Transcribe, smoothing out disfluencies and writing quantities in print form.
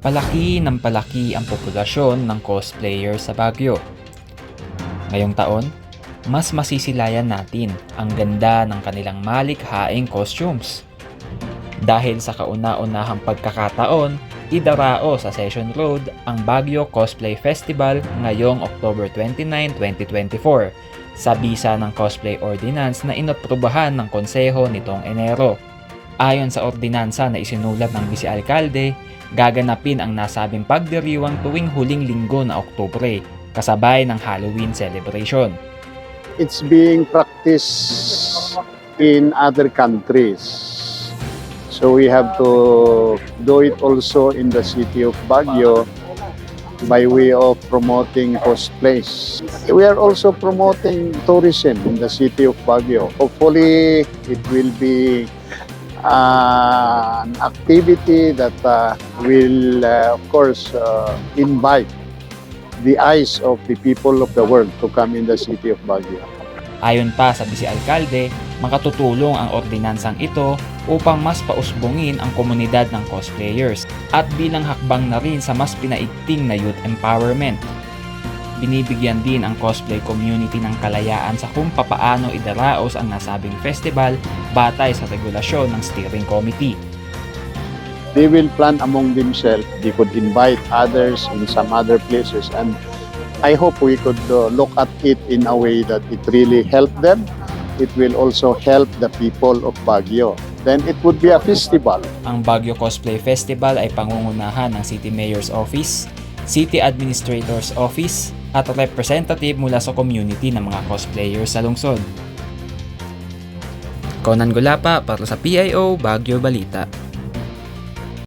Palaki ng palaki ang populasyon ng cosplayer sa Baguio. Ngayong taon, mas masisilayan natin ang ganda ng kanilang malikhaing costumes. Dahil sa kauna-unahang pagkakataon, idarao sa Session Road ang Baguio Cosplay Festival ngayong October 29, 2024 sa bisa ng Cosplay Ordinance na inaprubahan ng Konseho nitong Enero. Ayon sa ordinansa na isinulat ng Vice-Alcalde, gaganapin ang nasabing pagdiriwang tuwing huling linggo na Oktubre, kasabay ng Halloween celebration. It's being practiced in other countries. So we have to do it also in the city of Baguio by way of promoting cosplays. We are also promoting tourism in the city of Baguio. Hopefully, it will be an activity that will, of course, invite the eyes of the people of the world to come in the city of Baguio. Ayon pa sa Vice-Alcalde, makatutulong ang ordinansang ito upang mas pausbongin ang komunidad ng cosplayers at bilang hakbang na rin sa mas pinaigting na youth empowerment. Binibigyan din ang cosplay community ng kalayaan sa kung papaano idaraos ang nasabing festival batay sa regulasyon ng steering committee. They will plan among themselves. They could invite others in some other places, and I hope we could look at it in a way that it really help them. It will also help the people of Baguio. Then it would be a festival. Ang Baguio Cosplay Festival ay pangungunahan ng City Mayor's Office, City Administrator's Office, at representative mula sa community ng mga cosplayers sa lungsod. Conan Gulapa para sa PIO Baguio Balita.